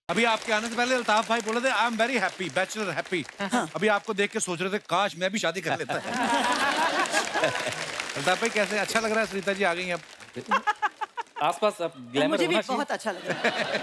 अभी आपके आने से पहले अल्ताफ भाई बोले थे I am very happy, bachelor happy. अभी आपको देख के सोच रहे थे काश मैं भी शादी कर लेता। अल्ताफ भाई कैसे, अच्छा लग रहा है? सरिता जी आ गई हैं अब। आसपास अब ग्लैमर मुझे भी होना चाहिए। बहुत अच्छा लग रहा है।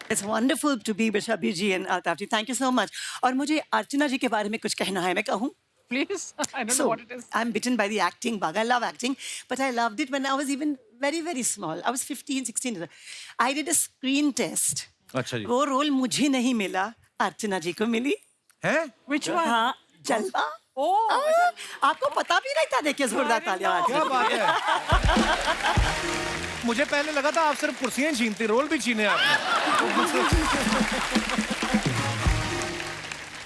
It's wonderful to be with Shabir ji and Altaf ji. Thank you so much. और मुझे अर्चना जी के बारे में कुछ कहना है, मैं कहूँ? Please, I don't know So, what it is. I'm bitten by the acting bug. I love acting, but I loved it when I was even very, very small. I was 15, 16. I did a screen test. अच्छा जी। वो role मुझे नहीं मिला, अर्चना जी को मिली। हैं? Which one? हाँ, जलवा। Oh, आपको पता भी नहीं था, देखिए जोरदार तालियां। क्या बात है? मुझे पहले लगा था आप सिर्फ कुर्सियां छीनती, रोल भी छीने आपने।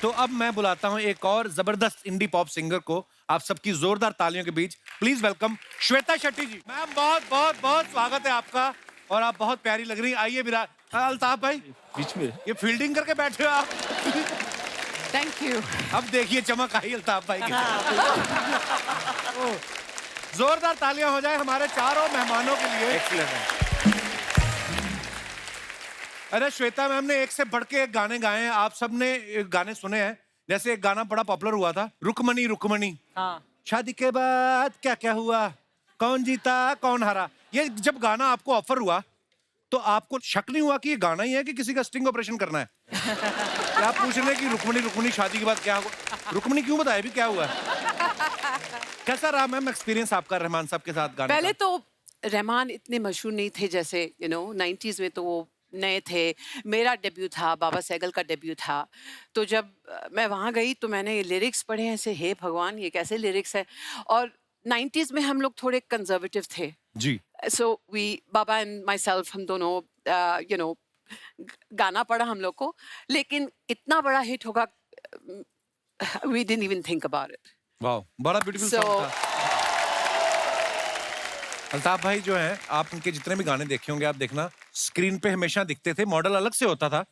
तो अब मैं बुलाता हूं एक और जबरदस्त इंडी पॉप सिंगर को, आप सबकी जोरदार तालियों के बीच please welcome Shweta Shetty ji. Ma'am बहुत बहुत बहुत स्वागत है आपका, और आप बहुत प्यारी लग रही हैं। आइए विराट। अल्ताफ भाई बीच में ये फील्डिंग करके बैठे हो आप। thank you. अब देखिए चमक आई अल्ताफ भाई की। जोरदार तालियां हो जाए हमारे चारों मेहमानों के लिए। एक्सीलेंट। अरे श्वेता मैम ने एक से बढ़ के एक गाने गाए हैं, आप सबने गाने सुने हैं। जैसे एक गाना बड़ा पॉपुलर हुआ था, रुकमणी रुकमणी। हाँ. शादी के बाद क्या क्या हुआ, कौन जीता कौन हारा। ये जब गाना आपको ऑफर हुआ तो आपको शक नहीं हुआ कि ये गाना ही है कि किसी का स्टिंग ऑपरेशन करना है? क्या आप पूछ रहे हैं कि रुकमणी रुकमणी शादी के बाद क्या हुआ? रुकमणी क्यों बताए भी क्या हुआ? कैसा रहा मैम एक्सपीरियंस आपका रहमान साहब के साथ गाने पहले का? तो रहमान इतने मशहूर नहीं थे, जैसे 90s में तो वो नए थे। मेरा डेब्यू था, बाबा सहगल का डेब्यू था। तो जब मैं वहाँ गई तो मैंने ये लिरिक्स पढ़े ऐसे, हे भगवान ये कैसे लिरिक्स है। और 90s में हम लोग थोड़े कंजर्वेटिव थे। जी। सो वी बाबा एंड माई सेल्फ, हम दोनों गाना पढ़ा हम लोग को, लेकिन इतना बड़ा हिट होगा we didn't even think about it. वाह, बड़ा ब्यूटीफुल So- सॉन्ग था। अल्ताफ भाई जो हैं, आप उनके जितने भी गाने देखे होंगे, आप देखना स्क्रीन पे हमेशा दिखते थे, मॉडल अलग से होता था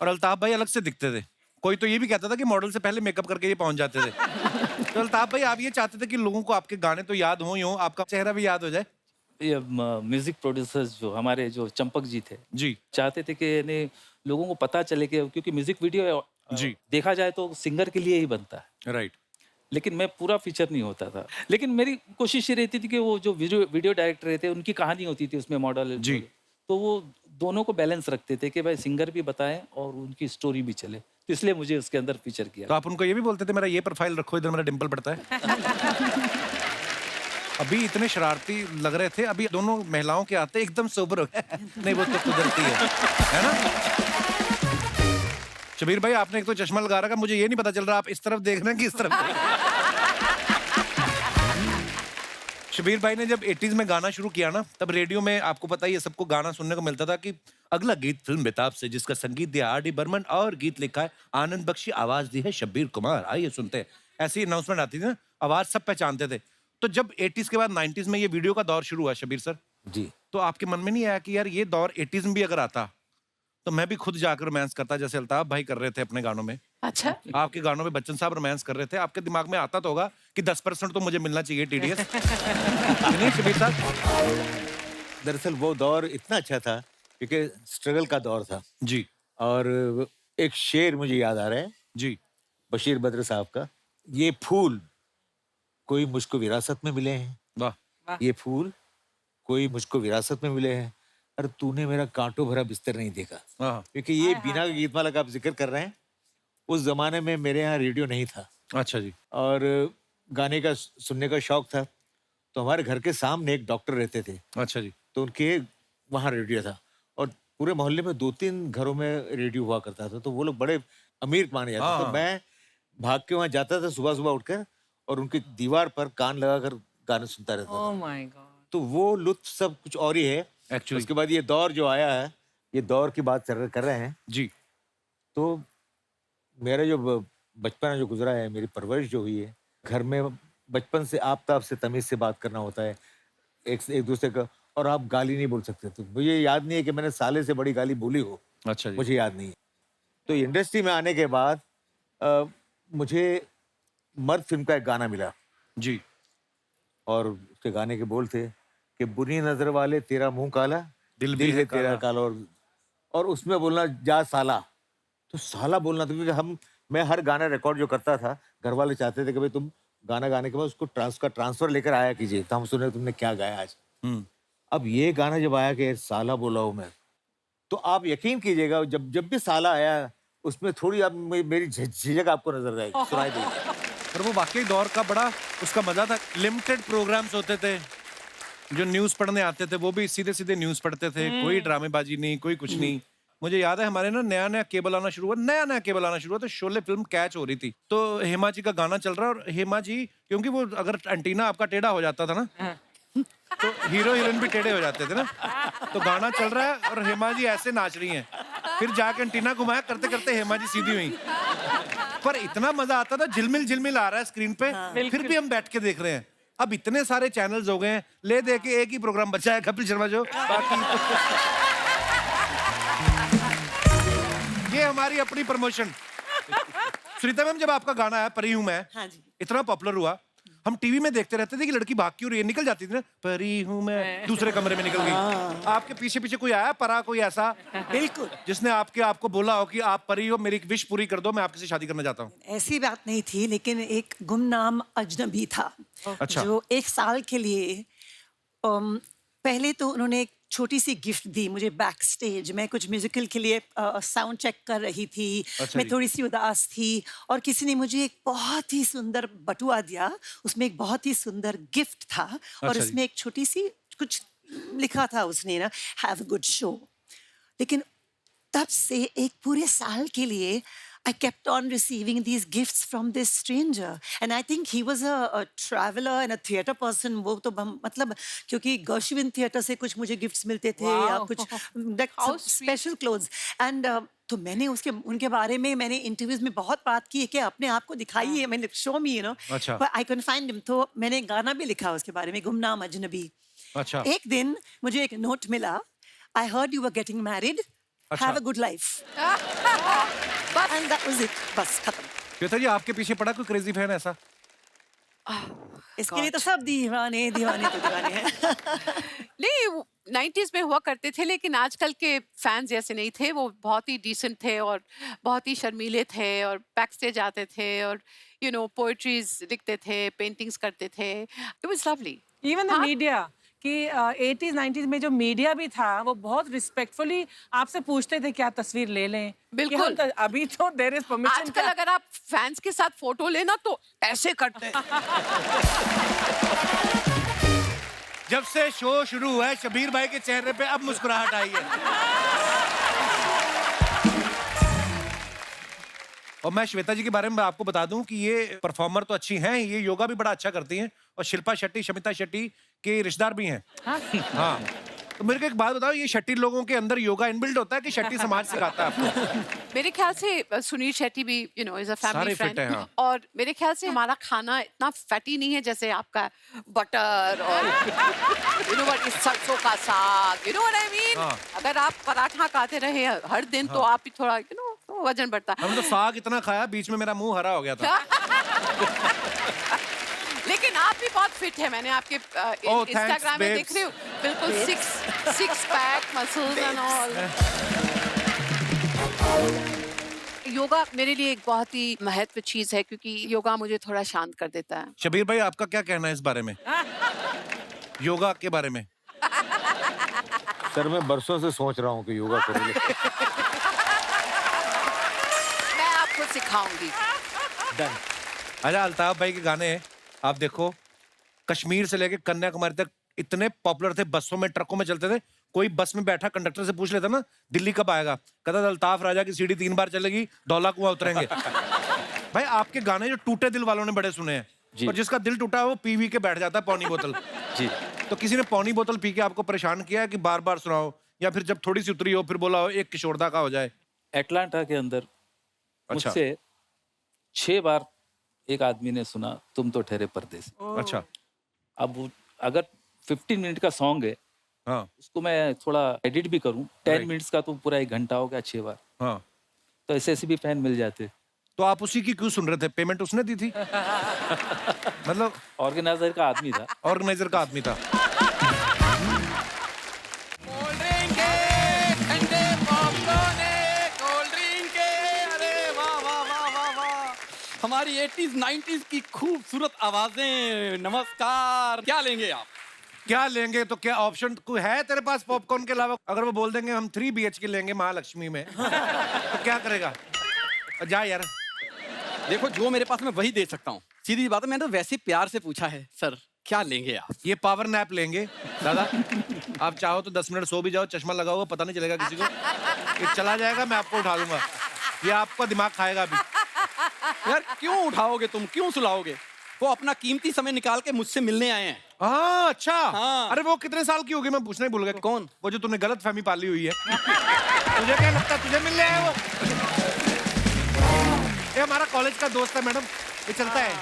और अल्ताफ भाई अलग से दिखते थे। कोई तो ये भी कहता था कि मॉडल से पहले मेकअप करके ये पहुंच जाते थे। तो अल्ताफ भाई आप ये चाहते थे कि लोगों को आपके गाने तो याद हो ही हो, आपका चेहरा भी याद हो जाए। ये म्यूजिक प्रोड्यूसर्स जो हमारे जो चंपक जी थे जी चाहते थे कि लोगों को पता चले कि क्योंकि म्यूजिक वीडियो जी। देखा जाए तो सिंगर के लिए ही बनता है, राइट। लेकिन मैं पूरा फीचर नहीं होता था। लेकिन मेरी कोशिश ये रहती थी कि वो जो वीडियो डायरेक्टर रहते उनकी कहानी होती थी उसमें मॉडल जी। तो वो दोनों को बैलेंस रखते थे कि भाई सिंगर भी बताएं और उनकी स्टोरी भी चले, तो इसलिए मुझे उसके अंदर फीचर किया। तो आप उनको ये भी बोलते थे मेरा ये प्रोफाइल रखो, इधर मेरा डिंपल पड़ता है। अभी इतने शरारती लग रहे थे, अभी दोनों महिलाओं के आते एकदम सोबर हो गए। नहीं वो तो कुदरती है ना? शबीर भाई आपने एक तो चश्मा लगा रखा, मुझे ये नहीं पता चल रहा आप इस तरफ देख रहे हैं कि इस तरफ देख रहे हैं। शबीर भाई ने जब 80s में गाना शुरू किया ना, तब रेडियो में आपको पता ही है सबको गाना सुनने को मिलता था कि अगला गीत फिल्म बेताब से, जिसका संगीत दिया आर डी बर्मन और गीत लिखा है आनंद बख्शी, आवाज दी है शब्बीर कुमार। आइए सुनते हैं। ऐसी अनाउंसमेंट आती थी ना, आवाज सब पहचानते थे। तो जब 80s के बाद 90s में ये वीडियो का दौर शुरू हुआ शबीर सर, जी। तो आपके मन में नहीं आया कि यार ये दौर 80s में भी अगर आता तो मैं भी खुद जाकर रोमांस करता, जैसे अल्ताफ भाई कर रहे थे अपने गानों में? अच्छा, आपके गानों में बच्चन साहब रोमांस कर रहे थे, आपके दिमाग में आता तो होगा कि 10% तो मुझे मिलना चाहिए टीडीएस। नहीं शबीर साहब? दरअसल वो दौर इतना अच्छा था क्योंकि स्ट्रगल का दौर था। जी और एक शेर मुझे याद आ रहा है जी। बशीर बद्र साहब का, ये फूल कोई मुझको विरासत में मिले हैं, वाह। ये फूल कोई मुझको विरासत में मिले हैं, अरे तूने मेरा कांटों भरा बिस्तर नहीं देखा। हाँ। क्योंकि ये बिना गीतमाला का आप जिक्र कर रहे हैं, उस जमाने में मेरे यहाँ रेडियो नहीं था अच्छा जी। और गाने का सुनने का शौक था। तो हमारे घर के सामने एक डॉक्टर रहते थे, अच्छा जी। तो उनके वहाँ रेडियो था और पूरे मोहल्ले में 2-3 घरों में रेडियो हुआ करता था, तो वो लोग बड़े अमीर माने जाते। हाँ। तो मैं भाग के वहाँ जाता था सुबह सुबह उठकर और उनकी दीवार पर कान लगाकर गाने सुनता रहता था। oh my god. तो वो लुत्फ सब कुछ और ही है। एक्चुअली उसके बाद ये दौर जो आया है, ये दौर की बात कर रहे हैं, जी। तो मेरा जो बचपन जो गुजरा है, मेरी परवरिश जो हुई है, घर में बचपन से आपताप से तमीज से बात करना होता है एक दूसरे का, और आप गाली नहीं बोल सकते। तो मुझे याद नहीं है कि मैंने साले से बड़ी गाली बोली हो, अच्छा जी। मुझे याद नहीं है। तो इंडस्ट्री में आने के बाद मुझे मर्द फिल्म का एक गाना मिला जी। और उसके गाने के बोल थे कि बुरी नजर वाले तेरा मुंह काला, दिल भी है तेरा काला। काला। और उसमें बोलना जा साला, तो साला बोलना था क्योंकि मैं हर गाना रिकॉर्ड जो करता था, घर वाले चाहते थे कि भाई तुम गाना गाने के बाद उसको ट्रांसफर लेकर आया कीजिए, तो हम सुने तुमने क्या गाया आज। अब ये गाना जब आया कि साला बोला हूँ मैं, तो आप यकीन कीजिएगा जब जब भी साला आया उसमें थोड़ी आप मेरी झिझक आपको नजर आएगी, सुनाई देगी। पर वो वाकई दौर का बड़ा उसका मजा था। लिमिटेड प्रोग्राम्स होते थे, जो न्यूज पढ़ने आते थे वो भी सीधे सीधे न्यूज पढ़ते थे, कोई ड्रामेबाजी नहीं, कोई कुछ नहीं। मुझे याद है हमारे ना नया केबल आना शुरू हुआ, नया केबल आना शुरू हुआ, तो शोले फिल्म कैच हो रही थी, तो हेमा जी का गाना चल रहा है, और हेमा जी क्योंकि वो अगर एंटीना आपका टेढ़ा हो जाता था ना, तो हीरो हीरोइन भी टेढ़े हो जाते थे ना, तो गाना चल रहा है और हेमा जी ऐसे नाच रही हैं, फिर जाके एंटीना घुमाया, करते करते हेमा जी सीधी हुई। पर इतना मजा आता था, झिलमिल झिलमिल आ रहा है स्क्रीन पे, फिर भी हम बैठ के देख रहे हैं। अब इतने सारे चैनल्स हो गए हैं, ले दे के एक ही प्रोग्राम बचा है, कपिल शर्मा जो, बाकी ये हमारी अपनी प्रमोशन। सुनीता मैम, जब आपका गाना आया परी हूं मैं, हाँ जी। इतना पॉपुलर हुआ, हम टीवी में देखते रहते थे कि लड़की भाग क्यों रही है, निकल जाती थी ना, परी हूं मैं, दूसरे कमरे में निकल गई। आपके पीछे पीछे कोई आया परा, कोई ऐसा बिल्कुल। जिसने आपको बोला हो कि आप परी हो, मेरी एक विश पूरी कर दो, मैं आपसे शादी करना चाहता हूँ? ऐसी बात नहीं थी, लेकिन एक गुमनाम अजनबी था, अच्छा। जो 1 साल के लिए पहले तो उन्होंने एक छोटी सी गिफ्ट दी मुझे बैक स्टेज। मैं कुछ म्यूजिकल के लिए साउंड चेक कर रही थी, अच्छा मैं जी। थोड़ी सी उदास थी, और किसी ने मुझे एक बहुत ही सुंदर बटुआ दिया, उसमें एक बहुत ही सुंदर गिफ्ट था, और अच्छा जी। उसमें एक छोटी सी कुछ लिखा था उसने ना, हैव अ गुड शो। लेकिन तब से एक पूरे साल के लिए I kept on receiving these gifts from this stranger, and I think he was a traveler and a theatre person. वो तो मतलब क्योंकि गर्शविन थिएटर से कुछ मुझे गिफ्ट्स मिलते थे, या Wow. कुछ How sweet. Special clothes, and तो मैंने उनके बारे में मैंने इंटरव्यूज में बहुत बात की है कि अपने आप को दिखाइए, मैंने शो मी अच्छा। but I couldn't find him, तो मैंने गाना भी लिखा उसके बारे में, गुमनाम अजनबी। अच्छा। एक दिन मुझे एक नोट मिला, I heard you were getting married, अच्छा। have a good life, and that was it, बस खत्म। श्वेता जी, आपके पीछे पड़ा कोई क्रेजी फैन ऐसा? इसके लिए तो सब दीवाने दीवाने तो दीवाने हैं। नहीं, 90s में हुआ करते थे, लेकिन आजकल के फैंस जैसे नहीं थे। वो बहुत ही डिसेंट थे और बहुत ही शर्मीले थे, और बैक स्टेज आते थे, और पोएट्रीज लिखते थे, पेंटिंग्स करते थे। It was lovely. Even the हाँ? मीडिया कि 80s 90s में जो मीडिया भी था वो बहुत रिस्पेक्टफुली आपसे पूछते थे क्या तस्वीर ले लें। कि बिल्कुल। हम अभी तो देयर इज परमिशन। आजकल अगर आप फैंस के साथ फोटो लेना तो ऐसे करते हैं। जब से शो शुरू हुआ है, शबीर भाई के चेहरे पे अब मुस्कुराहट आई है। और मैं श्वेता जी के बारे में आपको बता दूं कि ये परफॉर्मर तो अच्छी हैं, ये योगा भी बड़ा अच्छा करती हैं, और शिल्पा शेट्टी, शमिता शेट्टी के रिश्तेदार भी हैं। हाँ। तो मेरे को एक बात बताओ, ये शेट्टी लोगों के अंदर योगा इनबिल्ट होता है कि शेट्टी समाज सिखाता है आपको? मेरे ख्याल से सुनील शेट्टी भी इज अ सारे फैमिली fit हैं, फ्रेंड, हाँ। और मेरे ख्याल से हमारा खाना इतना फैटी नहीं है जैसे आपका बटर और सरसों का साग, व्हाट आई मीन। हाँ। अगर आप पराठा खाते रहे हर दिन तो आप ही थोड़ा वजन बढ़ता। हमने तो साग इतना खाया, बीच में मेरा मुंह हरा हो गया था। लेकिन आप भी बहुत फिट है, मैंने आपके Oh, thanks, इंस्टाग्राम में babes. देख रही हूँ, बिल्कुल six pack muscles and all. Yoga मेरे लिए एक बहुत ही महत्व चीज है, क्योंकि योगा मुझे थोड़ा शांत कर देता है। शबीर भाई, आपका क्या कहना है इस बारे में, योगा के बारे में? सर मैं बरसों से सोच रहा हूँ कि योगा करूँ। मैं आपको सिखाऊंगी। अच्छा, अल्ताफ भाई के गाने आप देखो, कश्मीर से लेके कन्याकुमारी तक इतने पॉपुलर थे, बसों में ट्रकों में चलते थे। कोई बस में बैठा कंडक्टर से पूछ लेता ना दिल्ली कब आएगा, कहता था अल्ताफ राजा की सीढ़ी 3 बार चलेगी, धौला कुआं उतरेंगे। भाई आपके गाने जो टूटे दिल वालों ने बड़े सुने हैं, जी। और जिसका दिल टूटा है वो पी के बैठ जाता है पौनी बोतल। जी। तो किसी ने पौनी बोतल पी के आपको परेशान किया है कि बार बार सुनाओ, या फिर जब थोड़ी सी उतरी हो फिर बोला हो एक किशोरदा का हो जाए? एटलांटा के अंदर अच्छा। मुझसे 6 बार एक आदमी ने सुना तुम तो ठहरे परदेसी। अच्छा। अब अगर 15 मिनट का सॉन्ग है, हाँ उसको मैं थोड़ा एडिट भी करूं, 10 Right. मिनट्स का तो पूरा 1 घंटा हो गया 6 बार। हाँ। तो ऐसे भी फैन मिल जाते। तो आप उसी की क्यों सुन रहे थे? पेमेंट उसने दी थी? मतलब ऑर्गेनाइजर का आदमी था। ऑर्गेनाइजर का आदमी था। ठंडे पॉपकॉर्न 80s 90s की खूबसूरत आवाजें। नमस्कार, क्या लेंगे आप? क्या लेंगे तो क्या ऑप्शन कोई है तेरे पास पॉपकॉर्न के अलावा? अगर वो बोल देंगे हम 3 BHK लेंगे महालक्ष्मी में तो क्या करेगा? जा यार। देखो, जो मेरे पास मैं वही दे सकता हूँ। सीधी बात है, मैंने तो वैसे प्यार से पूछा है। सर, क्या लेंगे आप? ये पावर नैप लेंगे दादा। आप चाहो तो 10 मिनट सो भी जाओ, चश्मा लगा हुआ पता नहीं चलेगा किसी को। ये चला जाएगा, मैं आपको उठा लूंगा। ये आपका दिमाग खाएगा अभी। यार, क्यों उठाओगे तुम? क्यों सुलाओगे? वो अपना कीमती समय निकाल के मुझसे मिलने आए हैं। हाँ अच्छा। हाँ। अरे वो कितने साल की होगी? मैं पूछना ही भूल गया। कौन? वो जो तूने गलत फहमी पाली हुई है। तुझे क्या लगता है तुझे मिलने आए वो? ये हमारा कॉलेज का दोस्त है मैडम, ये चलता है।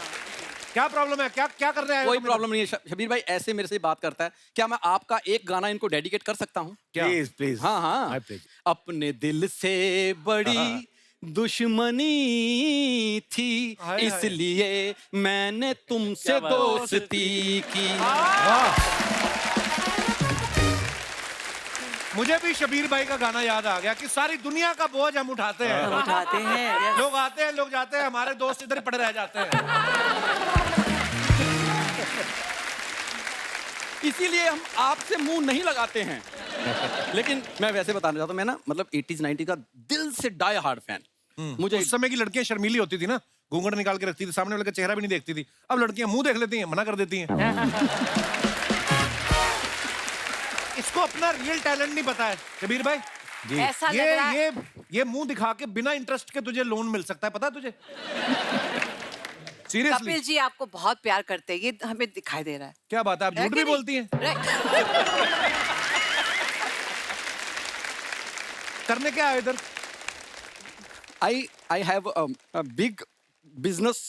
क्या प्रॉब्लम है? क्या क्या कर रहे हैं? कोई प्रॉब्लम नहीं है। शबीर भाई ऐसे मेरे से बात करता है। क्या मैं आपका एक गाना इनको डेडिकेट कर सकता हूँ? क्या? Please please. हाँ हाँ। अपने दिल से बड़ी दुश्मनी थी, हाय, हाय। इसलिए मैंने तुमसे क्या बात है। दोस्ती की। मुझे भी शबीर भाई का गाना याद आ गया कि सारी दुनिया का बोझ हम उठाते हैं। उठाते हैं। लोग आते हैं, लोग जाते हैं, हमारे दोस्त इधर ही पड़े रह जाते हैं। इसीलिए हम आपसे मुंह नहीं लगाते हैं। लेकिन मैं वैसे बताना चाहता हूँ, मैं ना मतलब 80s 90s का दिल से डाई हार्ड फैन। मुझे उस समय की लड़कियां शर्मीली होती थी ना, घूंघट निकाल के रखती थी, सामने वाले का चेहरा भी नहीं देखती थी। अब लड़कियां मुंह देख लेती हैं, मना कर देती हैं। इसको अपना रियल टैलेंट नहीं पता है शबीर भाई। ऐसा लग रहा है ये मुंह दिखा के बिना इंटरेस्ट के तुझे लोन मिल सकता है, पता है तुझे? सीरियसली कपिल जी आपको बहुत प्यार करते हैं, ये हमें दिखाई दे रहा है। क्या बात है, आप है झूठ कि भी नहीं? बोलती हैं। Right. करने क्या है इधर? I have a big business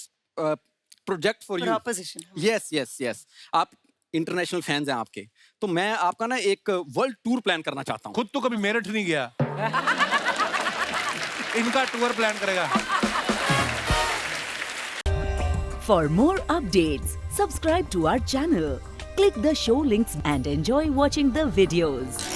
project for you. Proposition. Yes. आप इंटरनेशनल फैंस हैं आपके, तो मैं आपका ना एक वर्ल्ड टूर प्लान करना चाहता हूँ। खुद तो कभी मेरठ नहीं गया। इनका टूर प्लान करेगा। For more updates, subscribe to our channel, click the show links and enjoy watching the videos.